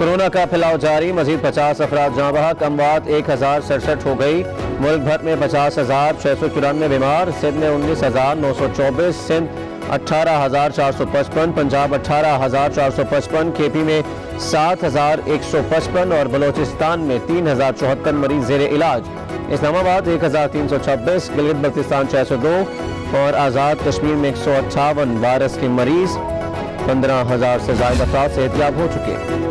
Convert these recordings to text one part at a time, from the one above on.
Corona का फैलाव जारी, मजीद 50 अफराद जाँ बहक, अमवात 1067 हो गई। मुल्क भर में 50,694 बीमार। सिंध में 19,924, सिंध 18,455, पंजाब 18,455, केपी में 7,155 और बलोचिस्तान में 3,074 मरीज जेर इलाज। इस्लामाबाद 1,326, गिलगित बल्तिस्तान 602 और आज़ाद कश्मीर में 158 वायरस के मरीज। 15,000 से ज्यादा अफराद सेहतियाब हो चुके।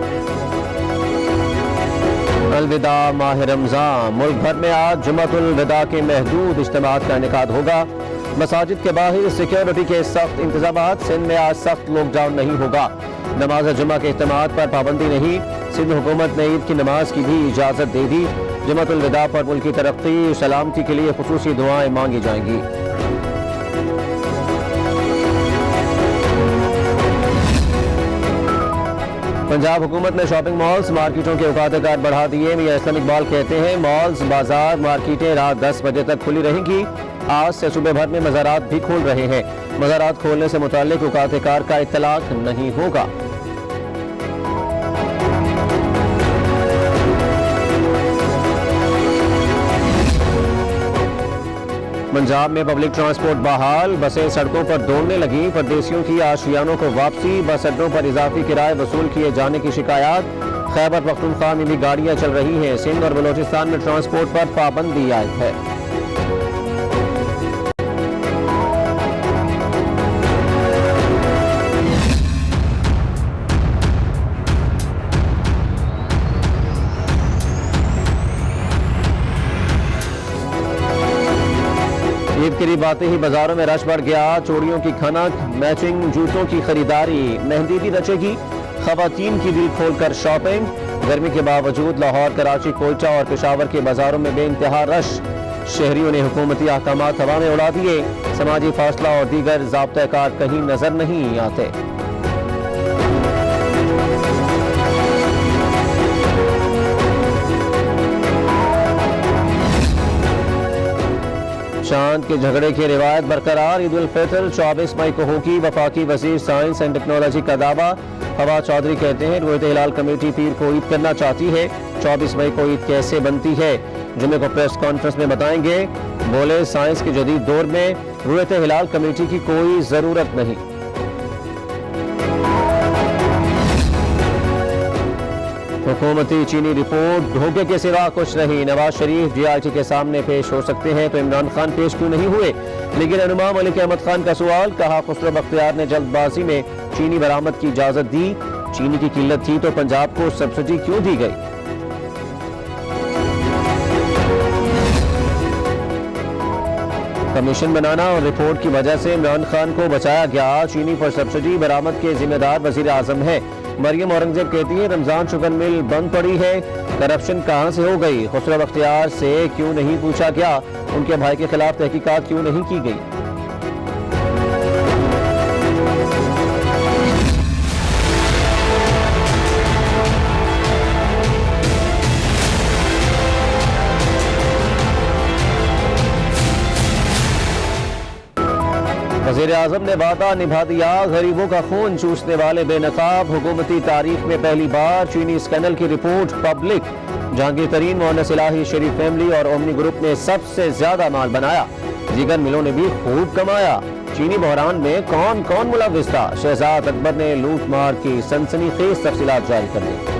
अलविदा माह रमज़ान, मुल्क भर में आज जुम्मतुल विदा के महदूद इज्तिमात का इनेकाद होगा। मसाजिद के बाहर सिक्योरिटी के सख्त इंतजामात। सिंध में आज सख्त लॉकडाउन नहीं होगा। नमाज जुम्मा के इज्तिमात पर पाबंदी नहीं। सिंध हुकूमत ने ईद की नमाज की भी इजाज़त दे दी। जुम्मतुल विदा पर मुल्क की तरक्की सलामती के लिए खुसूसी दुआएं मांगी जाएंगी। पंजाब हुकूमत ने शॉपिंग मॉल्स मार्केटों के औकात बढ़ा दिए। मियां इस्लाम इकबाल कहते हैं मॉल्स बाजार मार्केटें रात 10 बजे तक खुली रहेंगी। आज से सूबे भर में मज़ारात भी खोल रहे हैं। मज़ारात खोलने से मुताल्लिक औकात कार का इत्तलाक नहीं होगा। पंजाब में पब्लिक ट्रांसपोर्ट बहाल, बसें सड़कों पर दौड़ने लगी। परदेशियों की आशियानों को वापसी, बस अड्डों पर इजाफी किराए वसूल किए जाने की शिकायत। खैबर पख्तूनख्वा में भी गाड़ियां चल रही हैं। सिंध और बलोचिस्तान में ट्रांसपोर्ट पर पाबंदी आयद है। ईद करीब आते ही बाजारों में रश बढ़ गया। चूड़ियों की खनक, मैचिंग जूतों की खरीदारी, मेहंदी भी रचेगी। खवातीन की दिल खोलकर शॉपिंग। गर्मी के बावजूद लाहौर, कराची, कोयटा और पेशावर के बाजारों में बेइंतहा रश। शहरियों ने हुकूमती अहकामात हवा में उड़ा दिए। समाजी फासला और दीगर ज़ाब्ता कार कहीं नजर नहीं आते। चांद के झगड़े की रिवायत बरकरार। ईद उल फितर 24 मई को होगी। वफाकी वजीर साइंस एंड टेक्नोलॉजी का दावा। फवाद चौधरी कहते हैं रुयत हिलाल कमेटी पीर को ईद करना चाहती है। 24 मई को ईद कैसे बनती है जुमे को प्रेस कॉन्फ्रेंस में बताएंगे। बोले साइंस के जदीद दौर में रुयत हिलाल कमेटी की कोई जरूरत नहीं। हुकूमती चीनी रिपोर्ट धोखे के सिवा कुछ नहीं। नवाज शरीफ जीआईटी के सामने पेश हो सकते हैं तो इमरान खान पेश क्यों नहीं हुए। लेकिन अनुमा मलिक अहमद खान का सवाल, कहा खुसरो बख्तियार ने जल्दबाजी में चीनी बरामद की इजाजत दी। चीनी की किल्लत थी तो पंजाब को सब्सिडी क्यों दी गई। कमीशन बनाना और रिपोर्ट की वजह से इमरान खान को बचाया गया। चीनी पर सब्सिडी बरामद के जिम्मेदार वजीर आजम है। मरियम औरंगजेब कहती है रमजान शुगर मिल बंद पड़ी है। करप्शन कहां से हो गई। खुसरो बख्तियार से क्यों नहीं पूछा गया। उनके भाई के खिलाफ तहकीकात क्यों नहीं की गई। वज़ीर आज़म ने वादा निभा दिया। गरीबों का खून चूसने वाले बेनकाब। हुकूमती तारीख में पहली बार चीनी स्कैंडल की रिपोर्ट पब्लिक। जहांगीर तरीन, मोहनस इलाही, शरीफ फैमिली और ओमनी ग्रुप ने सबसे ज्यादा माल बनाया। दीगर मिलों ने भी खूब कमाया। चीनी बहरान में कौन कौन मुलव्विस था। शहजाद अकबर ने लूट मार की सनसनीखेज तफसीलात जारी कर दी।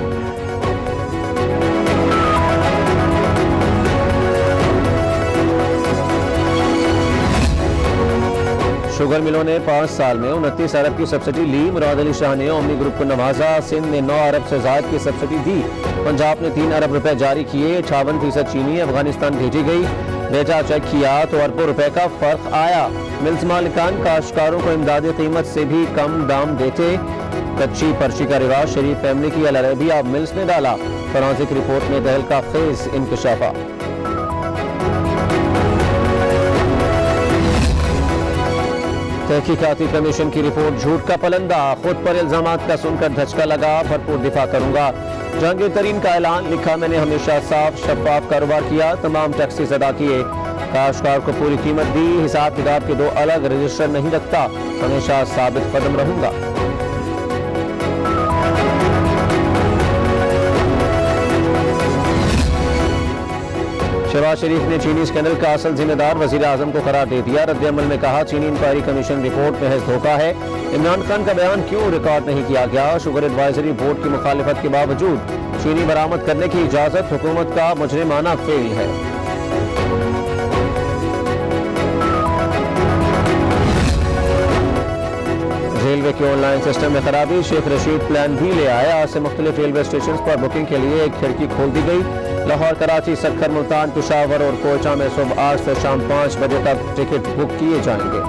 शुगर मिलों ने 5 साल में 29 अरब की सब्सिडी ली। मुराद अली शाह ने ओमनी ग्रुप को नवाजा। सिंध ने 9 अरब से ज्यादा की सब्सिडी दी। पंजाब ने 3 अरब रुपए जारी किए। 58% चीनी अफगानिस्तान भेजी गई। डेटा चेक किया तो अरबों रुपए का फर्क आया। मिल्स मालिकान काश्तकारों को इमदादी कीमत से भी कम दाम देते। कच्ची पर्ची का रिवाज शरीफ फैमिली की अल अरेबिया मिल्स ने डाला। फॉरेंसिक रिपोर्ट में दहल का खेज इंकशाफा। तहकीकाती कमीशन की रिपोर्ट झूठ का पलंदा। खुद पर इल्जामात का सुनकर धचका लगा। भरपूर दिफा करूंगा। जहांगीर तरीन का ऐलान, लिखा मैंने हमेशा साफ शफाफ कारोबार किया। तमाम टैक्सेस अदा किए। काश्तकार को पूरी कीमत दी। हिसाब किताब के 2 अलग रजिस्टर नहीं रखता। हमेशा साबित कदम रहूंगा। शहबाज शरीफ ने चीनी स्कैंडल का असल जिम्मेदार वजीर आजम को करार दे दिया। रद्द-ए-अमल में कहा, चीनी इंक्वायरी कमीशन रिपोर्ट महज धोखा है। इमरान खान का बयान क्यों रिकॉर्ड नहीं किया गया? शुगर एडवाइजरी बोर्ड की मुखालिफत के बावजूद चीनी बरामद करने की इजाजत हुकूमत का मुजरिमाना फेल है। रेलवे के ऑनलाइन सिस्टम में खराबी, शेख रशीद प्लान भी ले आया। आज से मुख्तलिफ रेलवे स्टेशन पर बुकिंग के लिए एक खिड़की खोल दी गई। लाहौर, कराची, सक्खर, मुल्तान, पेशावर और कोयटा में सुबह 8 से शाम 5 बजे तक टिकट बुक किए जाएंगे।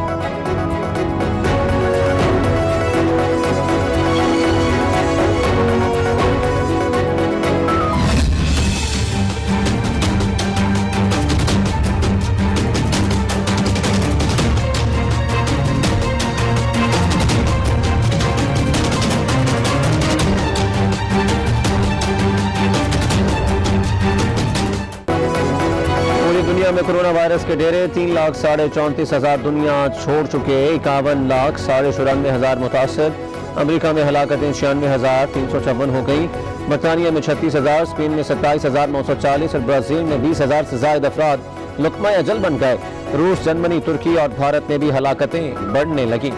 दुनिया में कोरोना वायरस के डेरे 3,34,30,000 दुनिया छोड़ चुके। 51,94,94,000 मुतासर। अमेरिका में हलाकतें 96,354 हो गई। बरतानिया में 36,000, स्पेन में 27,940 और ब्राजील में 20,000 से ज्यादा अफराद लुक़मा अजल बन गए। रूस, जर्मनी, तुर्की और भारत में भी हलाकतें बढ़ने लगी।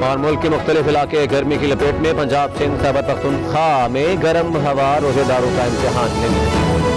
और मुल्क के मुख्तलिफ इलाके गर्मी की लपेट में। पंजाब, सिंध, खैबर पख्तूनख्वा में गर्म हवा रोजेदारों का इम्तिहान नहीं।